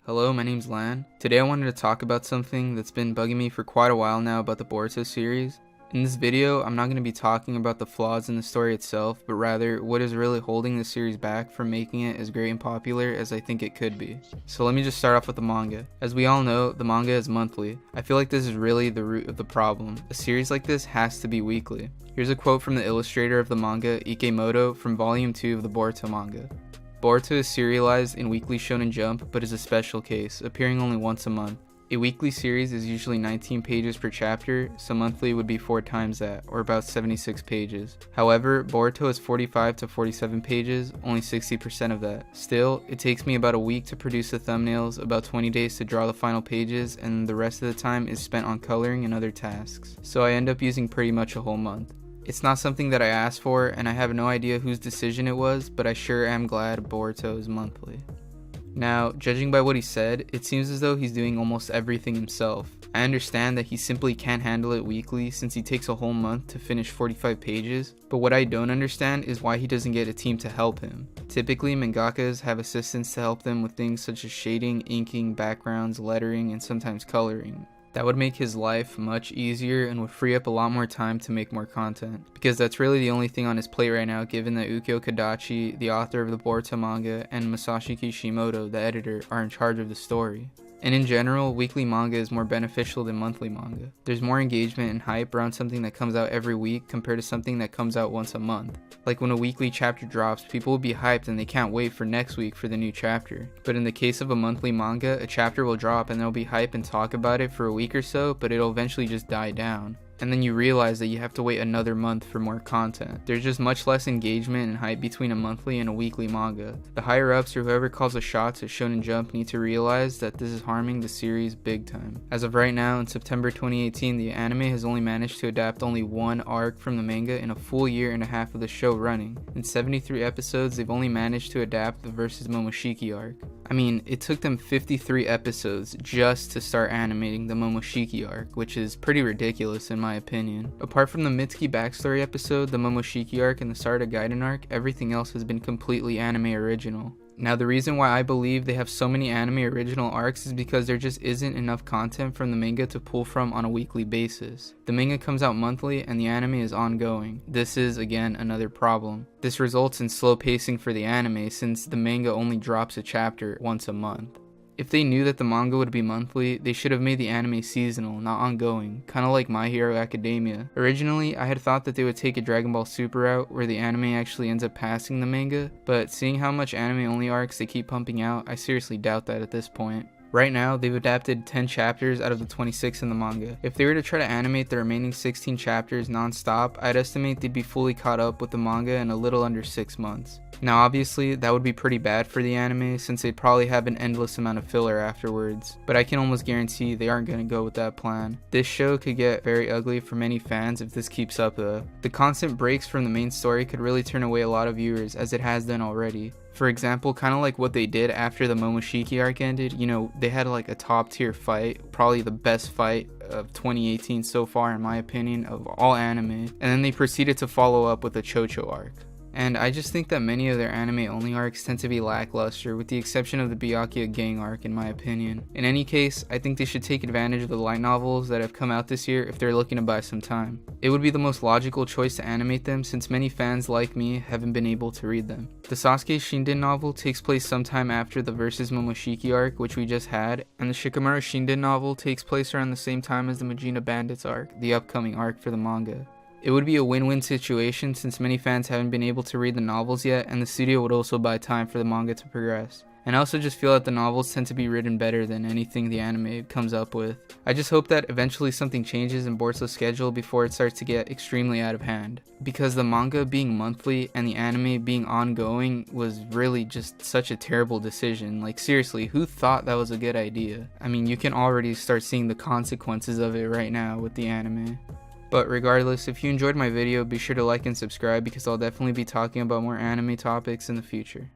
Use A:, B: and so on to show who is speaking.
A: Hello, my name's Lan. Today I wanted to talk about something that's been bugging me for quite a while now about the Boruto series. In this video, I'm not going to be talking about the flaws in the story itself, but rather what is really holding the series back from making it as great and popular as I think it could be. So let me just start off with the manga. As we all know, the manga is monthly. I feel like this is really the root of the problem. A series like this has to be weekly. Here's a quote from the illustrator of the manga, Ikemoto, from volume 2 of the Boruto manga. Boruto is serialized in Weekly Shonen Jump, but is a special case, appearing only once a month. A weekly series is usually 19 pages per chapter, so monthly would be 4 times that, or about 76 pages. However, Boruto is 45 to 47 pages, only 60% of that. Still, it takes me about a week to produce the thumbnails, about 20 days to draw the final pages, and the rest of the time is spent on coloring and other tasks. So I end up using pretty much a whole month. It's not something that I asked for, and I have no idea whose decision it was, but I sure am glad Boruto is monthly. Now, judging by what he said, it seems as though he's doing almost everything himself. I understand that he simply can't handle it weekly since he takes a whole month to finish 45 pages, but what I don't understand is why he doesn't get a team to help him. Typically, mangakas have assistants to help them with things such as shading, inking, backgrounds, lettering, and sometimes coloring. That would make his life much easier and would free up a lot more time to make more content, because that's really the only thing on his plate right now, given that Ukyo Kadachi, the author of the Boruto manga, and Masashi Kishimoto, the editor, are in charge of the story. And in general, weekly manga is more beneficial than monthly manga. There's more engagement and hype around something that comes out every week compared to something that comes out once a month. Like when a weekly chapter drops, people will be hyped and they can't wait for next week for the new chapter. But in the case of a monthly manga, a chapter will drop and they'll be hype and talk about it for a week or so, but it'll eventually just die down. And then you realize that you have to wait another month for more content. There's just much less engagement and hype between a monthly and a weekly manga. The higher ups or whoever calls the shots at Shonen Jump need to realize that this is harming the series big time. As of right now, in September 2018, the anime has only managed to adapt only one arc from the manga in a full year and a half of the show running. In 73 episodes, they've only managed to adapt the Versus Momoshiki arc. I mean, it took them 53 episodes just to start animating the Momoshiki arc, which is pretty ridiculous in my opinion. Apart from the Mitsuki backstory episode, the Momoshiki arc, and the Sarada Gaiden arc, everything else has been completely anime original. Now, the reason why I believe they have so many anime original arcs is because there just isn't enough content from the manga to pull from on a weekly basis. The manga comes out monthly and the anime is ongoing. This is, again, another problem. This results in slow pacing for the anime since the manga only drops a chapter once a month. If they knew that the manga would be monthly, they should have made the anime seasonal, not ongoing, kinda like My Hero Academia. Originally, I had thought that they would take a Dragon Ball Super route where the anime actually ends up passing the manga, but seeing how much anime-only arcs they keep pumping out, I seriously doubt that at this point. Right now, they've adapted 10 chapters out of the 26 in the manga. If they were to try to animate the remaining 16 chapters non-stop, I'd estimate they'd be fully caught up with the manga in a little under 6 months. Now obviously, that would be pretty bad for the anime since they'd probably have an endless amount of filler afterwards, but I can almost guarantee they aren't going to go with that plan. This show could get very ugly for many fans if this keeps up though. The constant breaks from the main story could really turn away a lot of viewers, as it has done already. For example, kind of like what they did after the Momoshiki arc ended, they had like a top tier fight, probably the best fight of 2018 so far in my opinion of all anime, and then they proceeded to follow up with the Chocho arc. And I just think that many of their anime-only arcs tend to be lackluster, with the exception of the Byakuya gang arc in my opinion. In any case, I think they should take advantage of the light novels that have come out this year if they're looking to buy some time. It would be the most logical choice to animate them since many fans like me haven't been able to read them. The Sasuke Shinden novel takes place sometime after the Versus Momoshiki arc, which we just had, and the Shikamaru Shinden novel takes place around the same time as the Majina Bandits arc, the upcoming arc for the manga. It would be a win-win situation since many fans haven't been able to read the novels yet, and the studio would also buy time for the manga to progress. And I also just feel that the novels tend to be written better than anything the anime comes up with. I just hope that eventually something changes in Boruto's schedule before it starts to get extremely out of hand. Because the manga being monthly and the anime being ongoing was really just such a terrible decision. Like seriously, who thought that was a good idea? I mean, you can already start seeing the consequences of it right now with the anime. But regardless, if you enjoyed my video, be sure to like and subscribe because I'll definitely be talking about more anime topics in the future.